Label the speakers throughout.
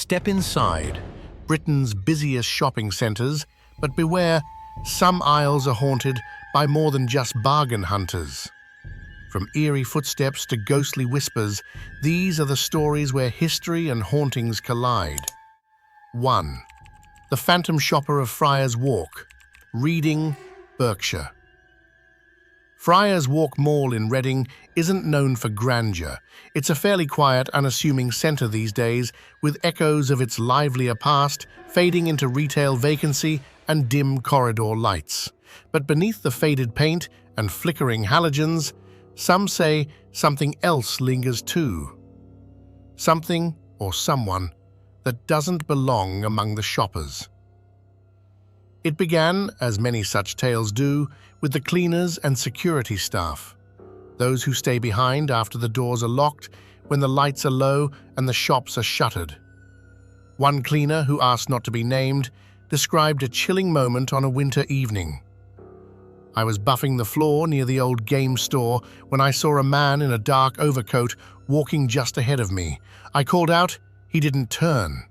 Speaker 1: Step inside Britain's busiest shopping centres, but beware, some aisles are haunted by more than just bargain hunters. From eerie footsteps to ghostly whispers, these are the stories where history and hauntings collide. 1. The Phantom Shopper of Friars Walk, Reading, Berkshire. Friars Walk Mall in Reading isn't known for grandeur. It's a fairly quiet, unassuming centre these days, with echoes of its livelier past fading into retail vacancy and dim corridor lights. But beneath the faded paint and flickering halogens, some say something else lingers too. Something or someone that doesn't belong among the shoppers. It began, as many such tales do, with the cleaners and security staff, those who stay behind after the doors are locked, when the lights are low and the shops are shuttered. One cleaner, who asked not to be named, described a chilling moment on a winter evening. "I was buffing the floor near the old game store when I saw a man in a dark overcoat walking just ahead of me. I called out, he didn't turn.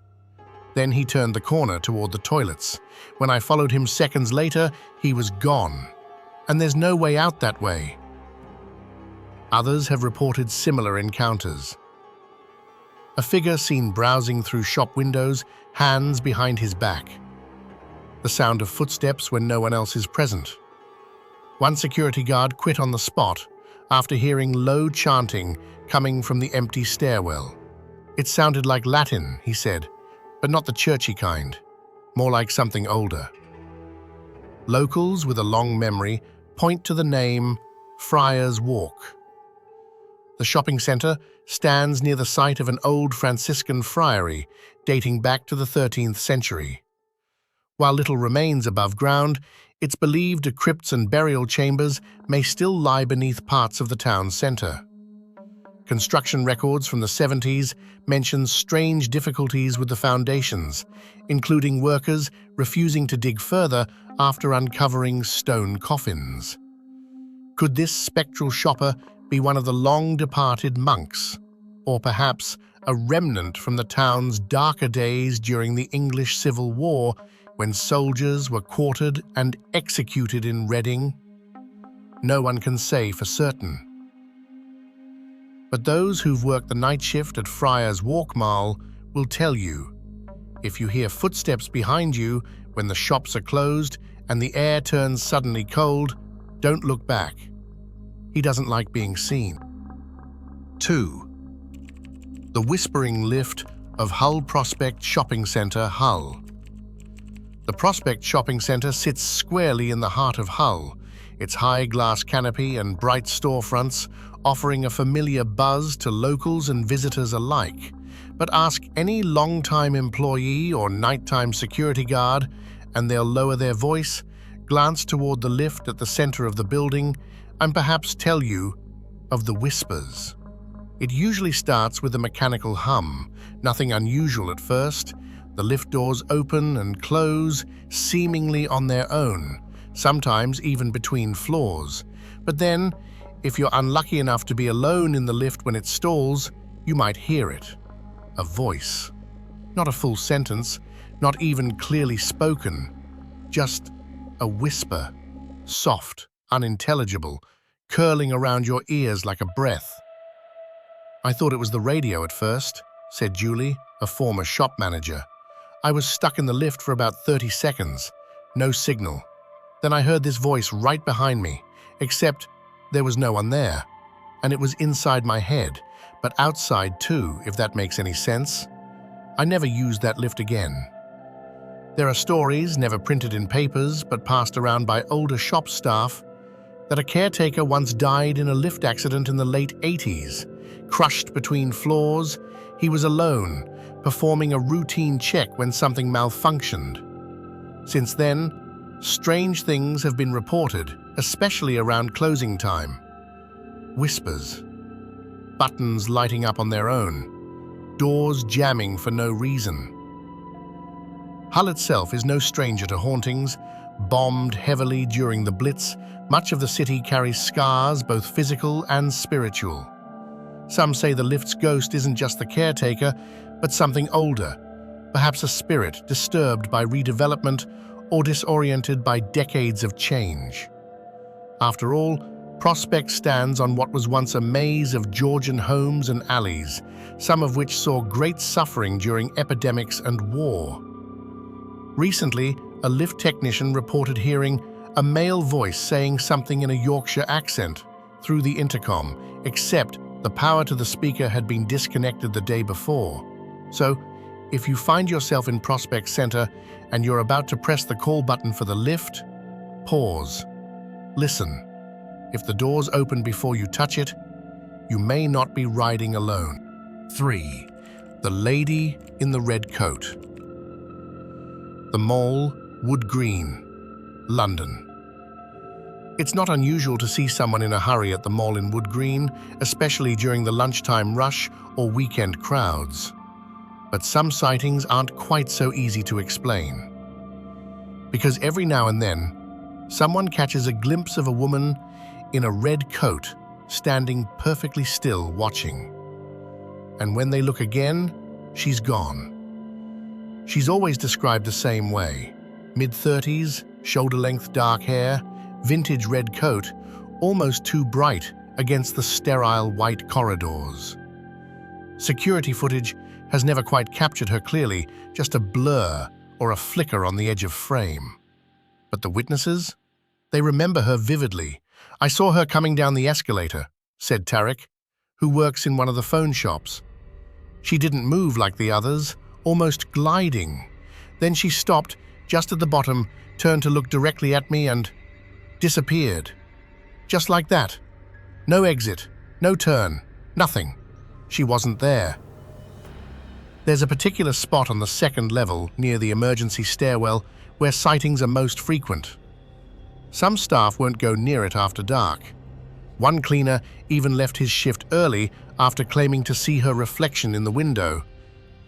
Speaker 1: Then he turned the corner toward the toilets. When I followed him seconds later, he was gone. And there's no way out that way." Others have reported similar encounters. A figure seen browsing through shop windows, hands behind his back. The sound of footsteps when no one else is present. One security guard quit on the spot after hearing low chanting coming from the empty stairwell. "It sounded like Latin," he said, "but not the churchy kind, more like something older." Locals with a long memory point to the name Friars Walk. The shopping centre stands near the site of an old Franciscan friary dating back to the 13th century. While little remains above ground, it's believed crypts and burial chambers may still lie beneath parts of the town centre. Construction records from the 70s mention strange difficulties with the foundations, including workers refusing to dig further after uncovering stone coffins. Could this spectral shopper be one of the long-departed monks, or perhaps a remnant from the town's darker days during the English Civil War, when soldiers were quartered and executed in Reading? No one can say for certain. But those who've worked the night shift at Friars Walk Mall will tell you, if you hear footsteps behind you when the shops are closed and the air turns suddenly cold, don't look back. He doesn't like being seen. 2. The Whispering Lift of Hull Prospect Shopping Centre, Hull. The Prospect Shopping Centre sits squarely in the heart of Hull, its high glass canopy and bright storefronts offering a familiar buzz to locals and visitors alike. But ask any long-time employee or nighttime security guard, and they'll lower their voice, glance toward the lift at the center of the building, and perhaps tell you of the whispers. It usually starts with a mechanical hum, nothing unusual at first. The lift doors open and close, seemingly on their own, sometimes even between floors. But then, if you're unlucky enough to be alone in the lift when it stalls, you might hear it. A voice. Not a full sentence, not even clearly spoken. Just a whisper, soft, unintelligible, curling around your ears like a breath. "I thought it was the radio at first," said Julie, a former shop manager. "I was stuck in the lift for about 30 seconds. No signal. Then I heard this voice right behind me, except there was no one there. And it was inside my head, but outside too, if that makes any sense. I never used that lift again." There are stories, never printed in papers but passed around by older shop staff, that a caretaker once died in a lift accident in the late 80s. Crushed between floors, he was alone, performing a routine check when something malfunctioned. Since then, strange things have been reported, especially around closing time. Whispers, buttons lighting up on their own, doors jamming for no reason. Hull itself is no stranger to hauntings. Bombed heavily during the Blitz, much of the city carries scars, both physical and spiritual. Some say the lift's ghost isn't just the caretaker, but something older, perhaps a spirit disturbed by redevelopment or disoriented by decades of change. After all, Prospect stands on what was once a maze of Georgian homes and alleys, some of which saw great suffering during epidemics and war. Recently, a lift technician reported hearing a male voice saying something in a Yorkshire accent through the intercom, except the power to the speaker had been disconnected the day before. So, if you find yourself in Prospect Centre and you're about to press the call button for the lift, pause. Listen. If the doors open before you touch it, you may not be riding alone. 3. The Lady in the Red Coat. The Mall, Wood Green, London. It's not unusual to see someone in a hurry at the mall in Wood Green, especially during the lunchtime rush or weekend crowds. But some sightings aren't quite so easy to explain. Because every now and then, someone catches a glimpse of a woman in a red coat standing perfectly still watching. And when they look again, she's gone. She's always described the same way. Mid-30s, shoulder-length dark hair, vintage red coat, almost too bright against the sterile white corridors. Security footage has never quite captured her clearly, just a blur or a flicker on the edge of frame. But the witnesses? They remember her vividly. "I saw her coming down the escalator," said Tarek, who works in one of the phone shops. "She didn't move like the others, almost gliding. Then she stopped just at the bottom, turned to look directly at me and disappeared. Just like that. No exit, no turn, nothing. She wasn't there." There's a particular spot on the second level near the emergency stairwell where sightings are most frequent. Some staff won't go near it after dark. One cleaner even left his shift early after claiming to see her reflection in the window,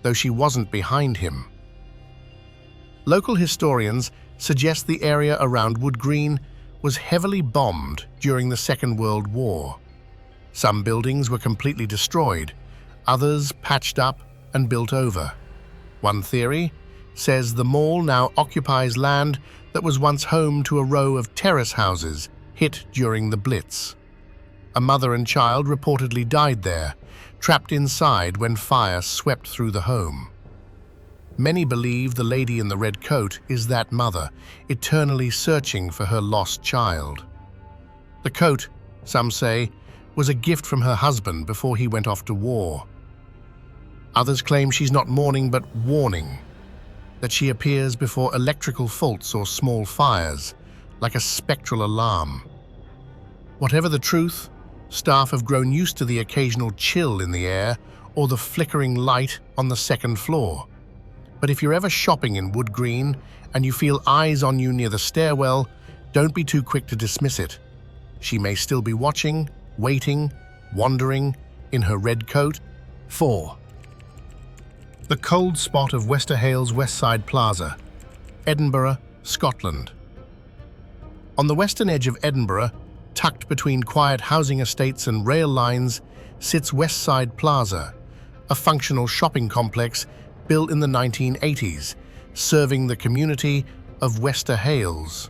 Speaker 1: though she wasn't behind him. Local historians suggest the area around Wood Green was heavily bombed during the Second World War. Some buildings were completely destroyed, others patched up and built over. One theory says the mall now occupies land that was once home to a row of terrace houses hit during the Blitz. A mother and child reportedly died there, trapped inside when fire swept through the home. Many believe the lady in the red coat is that mother, eternally searching for her lost child. The coat, some say, was a gift from her husband before he went off to war. Others claim she's not mourning but warning, that she appears before electrical faults or small fires, like a spectral alarm. Whatever the truth, staff have grown used to the occasional chill in the air or the flickering light on the second floor. But if you're ever shopping in Wood Green and you feel eyes on you near the stairwell, don't be too quick to dismiss it. She may still be watching, waiting, wandering in her red coat. 4. The cold spot of Westerhale's Westside Plaza, Edinburgh, Scotland. On the western edge of Edinburgh, tucked between quiet housing estates and rail lines, sits Westside Plaza, a functional shopping complex built in the 1980s, serving the community of Westerhales.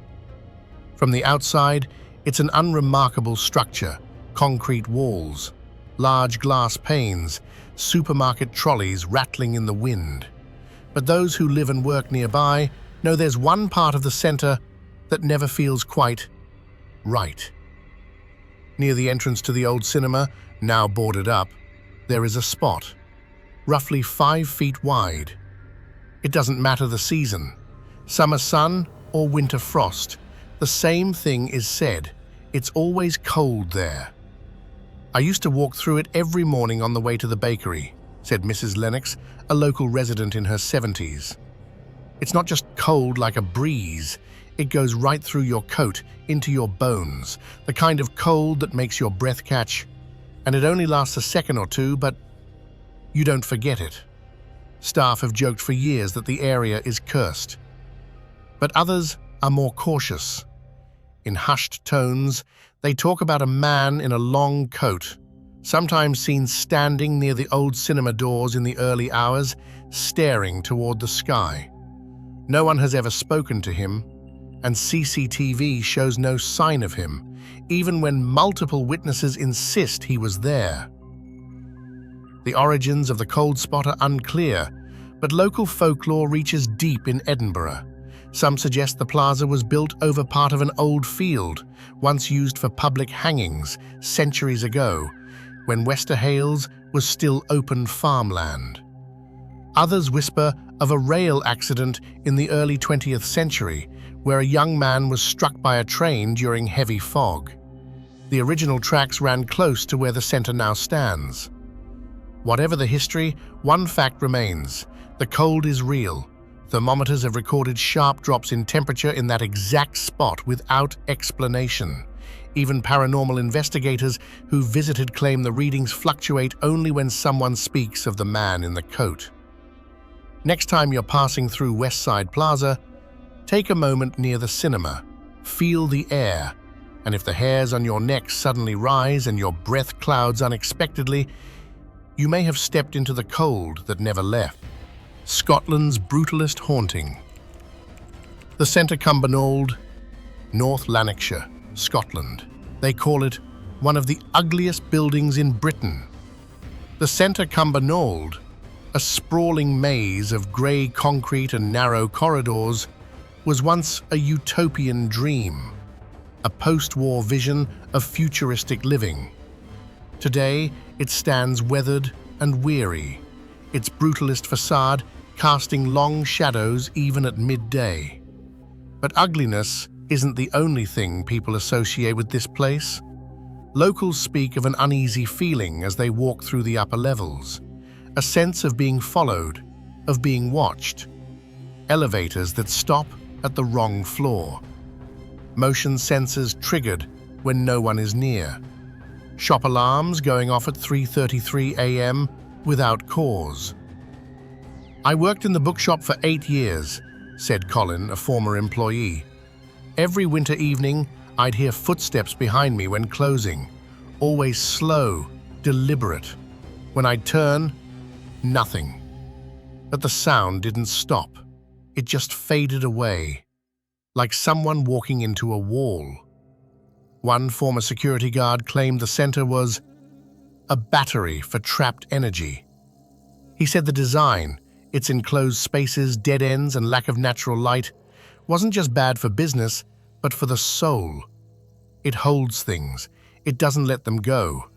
Speaker 1: From the outside, it's an unremarkable structure: concrete walls, large glass panes, supermarket trolleys rattling in the wind. But those who live and work nearby know there's one part of the centre that never feels quite right. Near the entrance to the old cinema, now boarded up, there is a spot, roughly 5 feet wide. It doesn't matter the season, summer sun or winter frost, the same thing is said: it's always cold there. "I used to walk through it every morning on the way to the bakery," said Mrs. Lennox, a local resident in her 70s. "It's not just cold like a breeze, it goes right through your coat, into your bones, the kind of cold that makes your breath catch, and it only lasts a second or two, but you don't forget it." Staff have joked for years that the area is cursed, but others are more cautious. In hushed tones, they talk about a man in a long coat, sometimes seen standing near the old cinema doors in the early hours, staring toward the sky. No one has ever spoken to him, and CCTV shows no sign of him, even when multiple witnesses insist he was there. The origins of the cold spot are unclear, but local folklore reaches deep in Edinburgh. Some suggest the plaza was built over part of an old field, once used for public hangings centuries ago, when Westside was still open farmland. Others whisper of a rail accident in the early 20th century, where a young man was struck by a train during heavy fog. The original tracks ran close to where the centre now stands. Whatever the history, one fact remains: the cold is real. Thermometers have recorded sharp drops in temperature in that exact spot without explanation. Even paranormal investigators who visited claim the readings fluctuate only when someone speaks of the man in the coat. Next time you're passing through Westside Plaza, take a moment near the cinema, feel the air, and if the hairs on your neck suddenly rise and your breath clouds unexpectedly, you may have stepped into the cold that never left. Scotland's Brutalist haunting. The Centre Cumbernauld, North Lanarkshire, Scotland. They call it one of the ugliest buildings in Britain. The Centre Cumbernauld, a sprawling maze of grey concrete and narrow corridors, was once a utopian dream, a post-war vision of futuristic living. Today, it stands weathered and weary, its brutalist facade casting long shadows even at midday. But ugliness isn't the only thing people associate with this place. Locals speak of an uneasy feeling as they walk through the upper levels, a sense of being followed, of being watched. Elevators that stop at the wrong floor. Motion sensors triggered when no one is near. Shop alarms going off at 3:33 a.m. without cause. "I worked in the bookshop for 8 years," said Colin, a former employee. "Every winter evening, I'd hear footsteps behind me when closing, always slow, deliberate. When I'd turn, nothing. But the sound didn't stop. It just faded away, like someone walking into a wall." One former security guard claimed the centre was a battery for trapped energy. He said the design, its enclosed spaces, dead ends, and lack of natural light, wasn't just bad for business, but for the soul. It holds things. It doesn't let them go.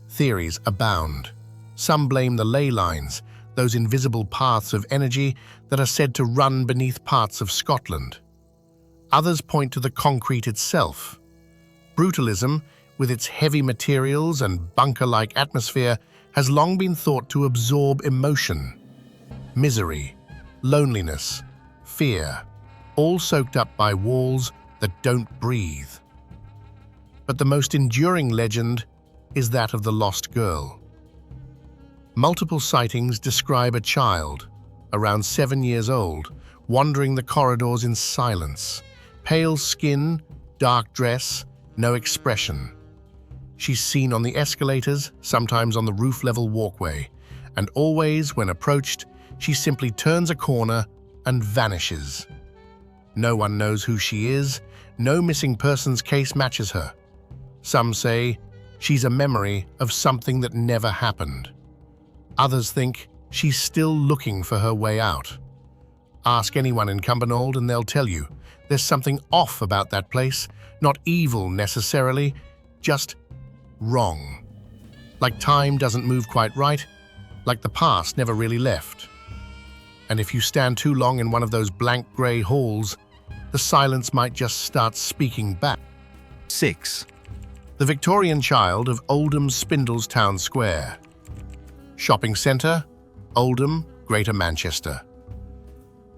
Speaker 1: Theories abound. Some blame the ley lines, those invisible paths of energy that are said to run beneath parts of Scotland. Others point to the concrete itself. Brutalism, with its heavy materials and bunker-like atmosphere, has long been thought to absorb emotion. Misery, loneliness, fear, all soaked up by walls that don't breathe. But the most enduring legend is that of the lost girl. Multiple sightings describe a child, around 7 years old, wandering the corridors in silence. Pale skin, dark dress, no expression. She's seen on the escalators, sometimes on the roof-level walkway, and always, when approached, she simply turns a corner and vanishes. No one knows who she is, no missing persons case matches her. Some say she's a memory of something that never happened. Others think she's still looking for her way out. Ask anyone in Cumbernauld and they'll tell you there's something off about that place, not evil necessarily, just wrong. Like time doesn't move quite right, like the past never really left. And if you stand too long in one of those blank grey halls, the silence might just start speaking back.
Speaker 2: 6.
Speaker 1: The Victorian child of Oldham Spindles Town Square. Shopping centre, Oldham, Greater Manchester.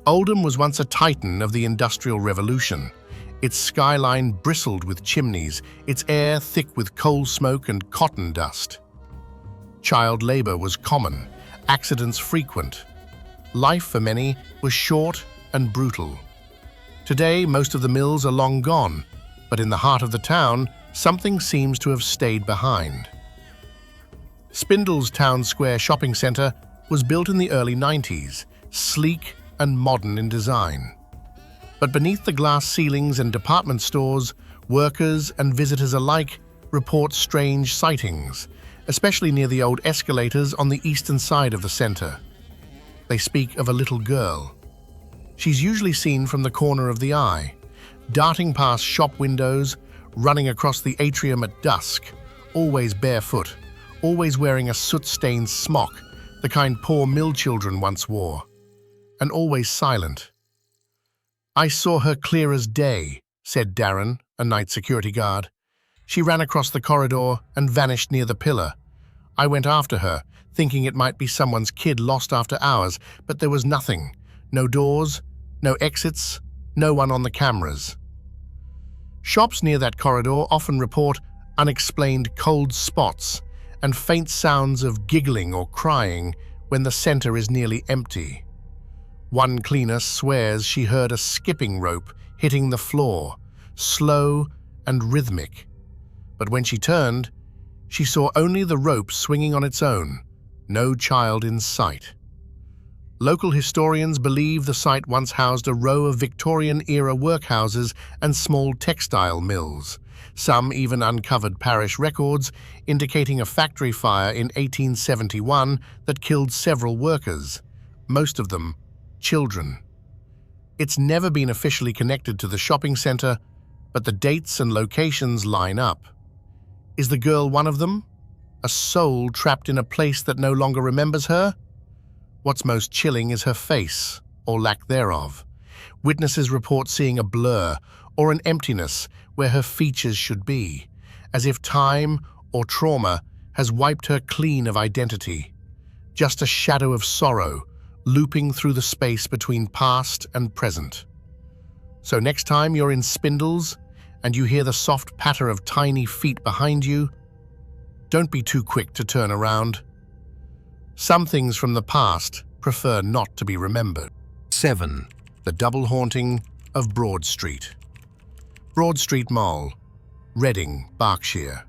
Speaker 1: Oldham was once a titan of the Industrial Revolution. Its skyline bristled with chimneys, its air thick with coal smoke and cotton dust. Child labour was common, accidents frequent. Life for many was short and brutal. Today, most of the mills are long gone, but in the heart of the town, something seems to have stayed behind. Spindle's Town Square shopping centre was built in the early 90s, sleek and modern in design. But beneath the glass ceilings and department stores, workers and visitors alike report strange sightings, especially near the old escalators on the eastern side of the centre. They speak of a little girl. She's usually seen from the corner of the eye, darting past shop windows, running across the atrium at dusk, always barefoot, always wearing a soot-stained smock, the kind poor mill children once wore, and always silent. "I saw her clear as day," said Darren, a night security guard. "She ran across the corridor and vanished near the pillar. I went after her, thinking it might be someone's kid lost after hours, but there was nothing. No doors, no exits, no one on the cameras." Shops near that corridor often report unexplained cold spots and faint sounds of giggling or crying when the center is nearly empty. One cleaner swears she heard a skipping rope hitting the floor, slow and rhythmic. But when she turned, she saw only the rope swinging on its own, no child in sight. Local historians believe the site once housed a row of Victorian-era workhouses and small textile mills. Some even uncovered parish records indicating a factory fire in 1871 that killed several workers, most of them children. It's never been officially connected to the shopping centre, but the dates and locations line up. Is the girl one of them? A soul trapped in a place that no longer remembers her? What's most chilling is her face, or lack thereof. Witnesses report seeing a blur or an emptiness where her features should be, as if time or trauma has wiped her clean of identity. Just a shadow of sorrow looping through the space between past and present. So next time you're in Spindles and you hear the soft patter of tiny feet behind you, don't be too quick to turn around. Some things from the past prefer not to be remembered. 7. The double haunting of Broad Street. Broad Street Mall, Reading, Berkshire.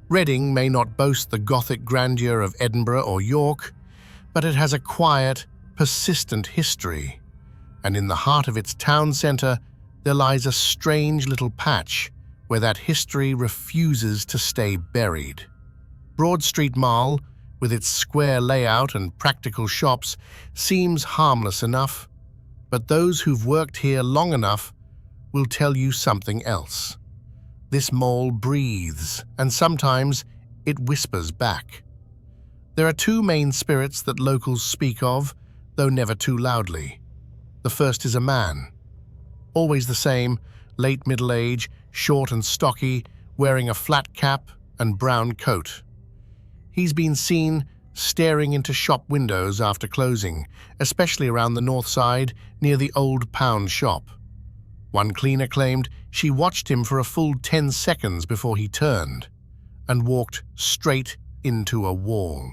Speaker 1: Reading may not boast the Gothic grandeur of Edinburgh or York, but it has a quiet, persistent history. And in the heart of its town centre, there lies a strange little patch where that history refuses to stay buried. Broad Street Mall, with its square layout and practical shops, seems harmless enough, but those who've worked here long enough will tell you something else. This mall breathes, and sometimes it whispers back. There are two main spirits that locals speak of, though never too loudly. The first is a man, always the same, late middle age, short and stocky, wearing a flat cap and brown coat. He's been seen staring into shop windows after closing, especially around the north side near the old pound shop. One cleaner claimed she watched him for a full 10 seconds before he turned and walked straight into a wall.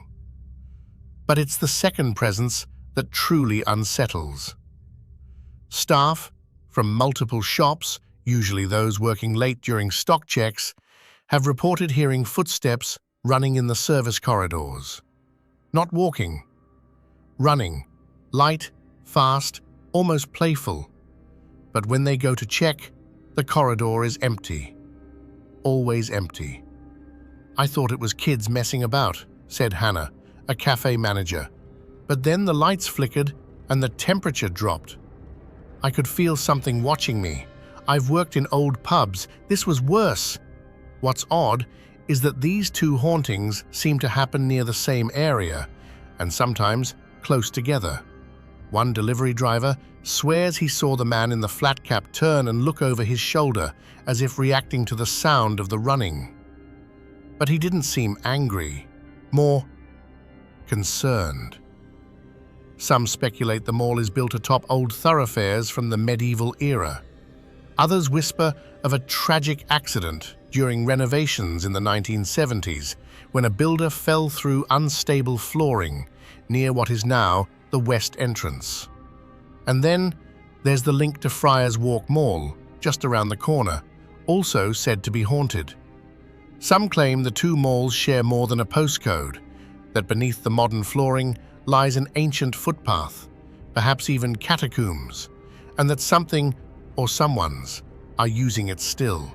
Speaker 1: But it's the second presence that truly unsettles. Staff from multiple shops, usually those working late during stock checks, have reported hearing footsteps running in the service corridors. Not walking, running, light, fast, almost playful. But when they go to check, the corridor is empty. Always empty. "I thought it was kids messing about," said Hannah, a cafe manager. "But then the lights flickered and the temperature dropped. I could feel something watching me. I've worked in old pubs. This was worse." What's odd is that these two hauntings seem to happen near the same area, and sometimes close together. One delivery driver swears he saw the man in the flat cap turn and look over his shoulder, as if reacting to the sound of the running. But he didn't seem angry, more concerned. Some speculate the mall is built atop old thoroughfares from the medieval era. Others whisper of a tragic accident during renovations in the 1970s, when a builder fell through unstable flooring near what is now the west entrance. And then there's the link to Friars Walk Mall, just around the corner, also said to be haunted. Some claim the two malls share more than a postcode, that beneath the modern flooring lies an ancient footpath, perhaps even catacombs, and that something, or someone's, are using it still.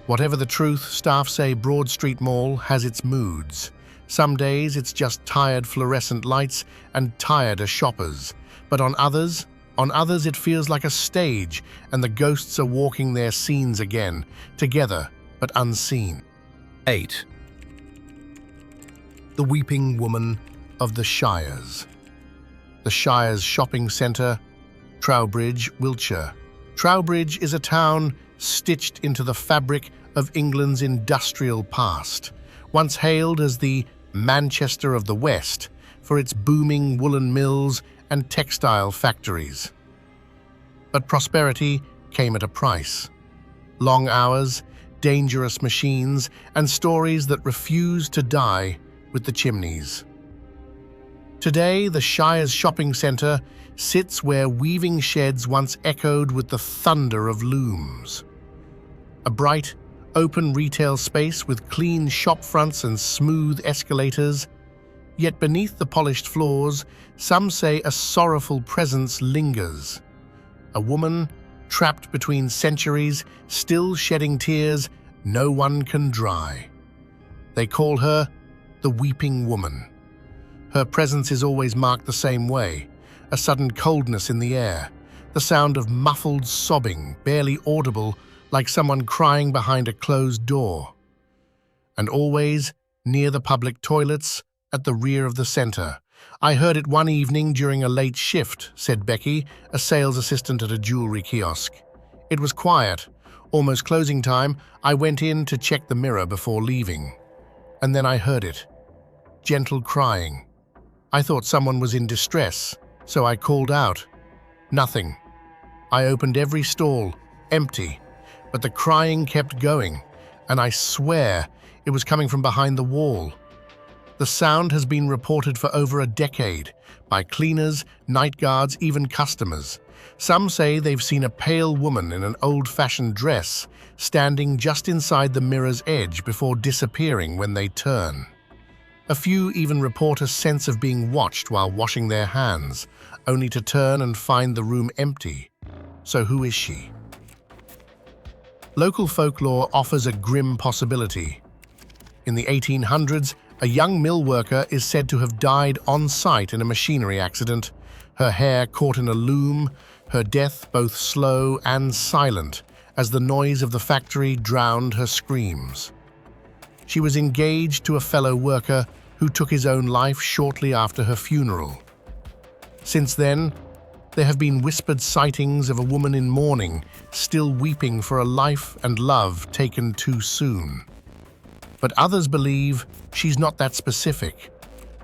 Speaker 1: Whatever the truth, staff say Broad Street Mall has its moods. Some days it's just tired fluorescent lights and tireder shoppers, but on others it feels like a stage and the ghosts are walking their scenes again, together but unseen. 8. The Weeping Woman of the Shireers. The Shireers Shopping Centre, Trowbridge, Wiltshire. Trowbridge is a town stitched into the fabric of England's industrial past, once hailed as the Manchester of the West for its booming woolen mills and textile factories. But prosperity came at a price. Long hours, dangerous machines, and stories that refuse to die with the chimneys. Today, the Shireers Shopping Centre sits where weaving sheds once echoed with the thunder of looms. A bright, open retail space with clean shop fronts and smooth escalators, yet beneath the polished floors, some say a sorrowful presence lingers. A woman, trapped between centuries, still shedding tears no one can dry. They call her the Weeping Woman. Her presence is always marked the same way, a sudden coldness in the air, the sound of muffled sobbing, barely audible, like someone crying behind a closed door. And always near the public toilets at the rear of the centre. I heard it one evening during a late shift, said Becky, a sales assistant at a jewellery kiosk. It was quiet. Almost closing time, I went in to check the mirror before leaving. And then I heard it. Gentle crying. I thought someone was in distress, so I called out. Nothing. I opened every stall, empty, but the crying kept going, and I swear it was coming from behind the wall. The sound has been reported for over a decade by cleaners, night guards, even customers. Some say they've seen a pale woman in an old-fashioned dress standing just inside the mirror's edge before disappearing when they turn. A few even report a sense of being watched while washing their hands, only to turn and find the room empty. So who is she? Local folklore offers a grim possibility. In the 1800s, a young mill worker is said to have died on site in a machinery accident, her hair caught in a loom, her death both slow and silent as the noise of the factory drowned her screams. She was engaged to a fellow worker who took his own life shortly after her funeral. Since then, there have been whispered sightings of a woman in mourning, still weeping for a life and love taken too soon. But others believe she's not that specific,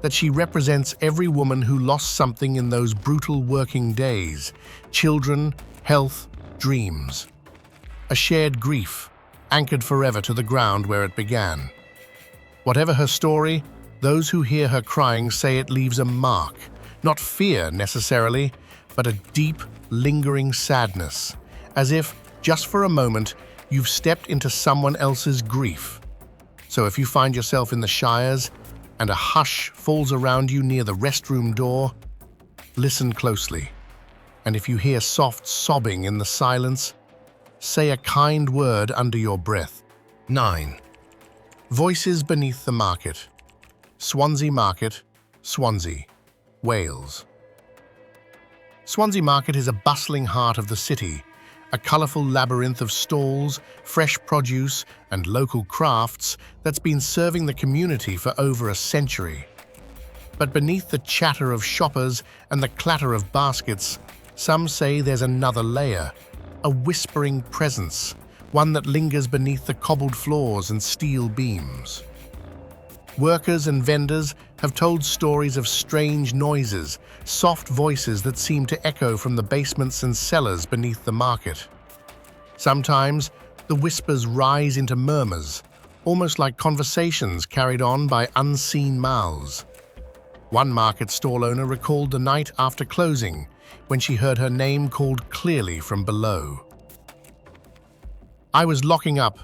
Speaker 1: that she represents every woman who lost something in those brutal working days, children, health, dreams. A shared grief, anchored forever to the ground where it began. Whatever her story, those who hear her crying say it leaves a mark, not fear necessarily, but a deep, lingering sadness, as if, just for a moment, you've stepped into someone else's grief. So if you find yourself in the Shireers and a hush falls around you near the restroom door, listen closely. And if you hear soft sobbing in the silence, say a kind word under your breath. 9. Voices beneath the market. Swansea Market, Swansea, Wales. Swansea Market is a bustling heart of the city, a colourful labyrinth of stalls, fresh produce and local crafts that's been serving the community for over a century. But beneath the chatter of shoppers and the clatter of baskets, some say there's another layer, a whispering presence, one that lingers beneath the cobbled floors and steel beams. Workers and vendors have told stories of strange noises, soft voices that seem to echo from the basements and cellars beneath the market. Sometimes, the whispers rise into murmurs, almost like conversations carried on by unseen mouths. One market stall owner recalled the night after closing, when she heard her name called clearly from below. I was locking up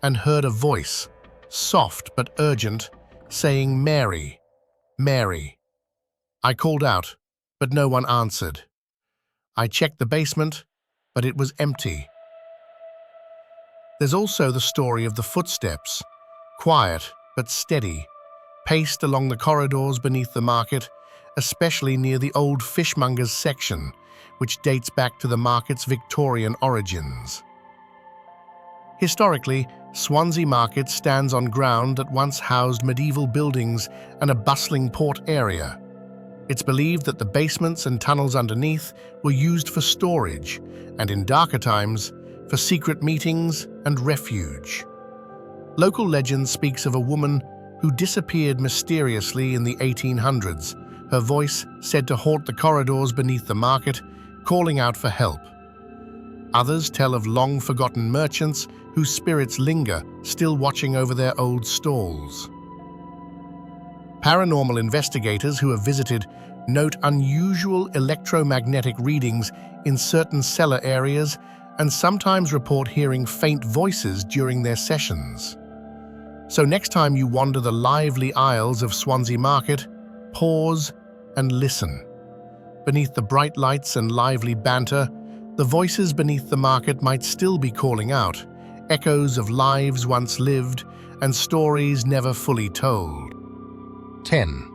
Speaker 1: and heard a voice, soft but urgent, saying, "Mary, Mary." I called out, but no one answered. I checked the basement, but it was empty. There's also the story of the footsteps, quiet but steady, paced along the corridors beneath the market, especially near the old fishmongers section, which dates back to the market's Victorian origins. Historically, Swansea Market stands on ground that once housed medieval buildings and a bustling port area. It's believed that the basements and tunnels underneath were used for storage, and in darker times, for secret meetings and refuge. Local legend speaks of a woman who disappeared mysteriously in the 1800s, her voice said to haunt the corridors beneath the market, calling out for help. Others tell of long-forgotten merchants whose spirits linger, still watching over their old stalls. Paranormal investigators who have visited note unusual electromagnetic readings in certain cellar areas and sometimes report hearing faint voices during their sessions. So next time you wander the lively aisles of Swansea Market, pause and listen. Beneath the bright lights and lively banter, the voices beneath the market might still be calling out, echoes of lives once lived and stories never fully told. 10.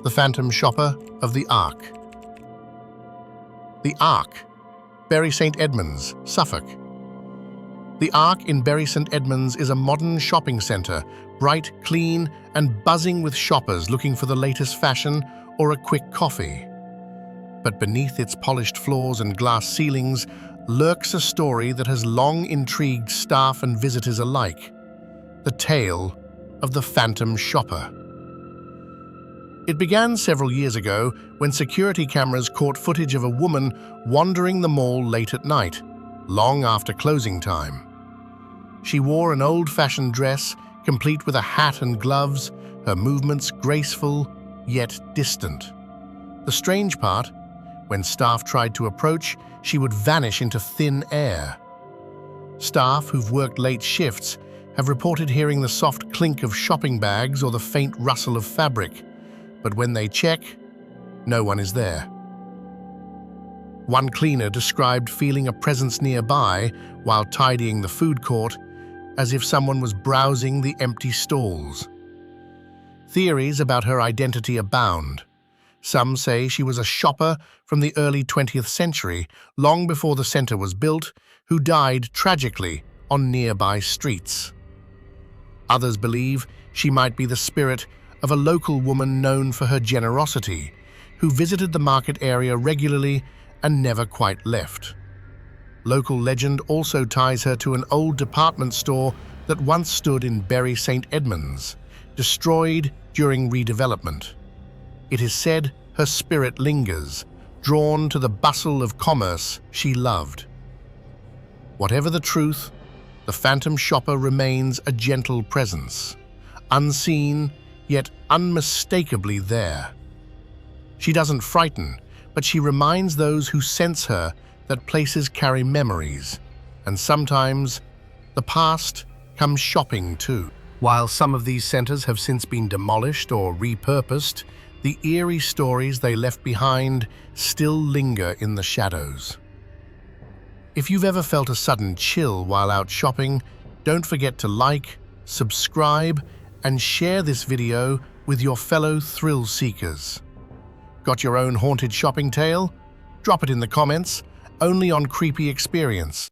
Speaker 1: The Phantom Shopper of the Ark. The Ark, Bury St Edmunds, Suffolk. The Ark in Bury St Edmunds is a modern shopping centre, bright, clean, and buzzing with shoppers looking for the latest fashion or a quick coffee. But beneath its polished floors and glass ceilings lurks a story that has long intrigued staff and visitors alike: the tale of the Phantom Shopper. It began several years ago when security cameras caught footage of a woman wandering the mall late at night, long after closing time. She wore an old-fashioned dress, complete with a hat and gloves, her movements graceful yet distant. The strange part, when staff tried to approach, she would vanish into thin air. Staff who've worked late shifts have reported hearing the soft clink of shopping bags or the faint rustle of fabric, but when they check, no one is there. One cleaner described feeling a presence nearby while tidying the food court, as if someone was browsing the empty stalls. Theories about her identity abound. Some say she was a shopper from the early 20th century, long before the centre was built, who died tragically on nearby streets. Others believe she might be the spirit of a local woman known for her generosity, who visited the market area regularly and never quite left. Local legend also ties her to an old department store that once stood in Bury St Edmunds, destroyed during redevelopment. It is said her spirit lingers, drawn to the bustle of commerce she loved. Whatever the truth, the Phantom Shopper remains a gentle presence, unseen yet unmistakably there. She doesn't frighten, but she reminds those who sense her that places carry memories, and sometimes the past comes shopping too. While some of these centres have since been demolished or repurposed, the eerie stories they left behind still linger in the shadows. If you've ever felt a sudden chill while out shopping, don't forget to like, subscribe, and share this video with your fellow thrill seekers. Got your own haunted shopping tale? Drop it in the comments, only on Creepy Experience.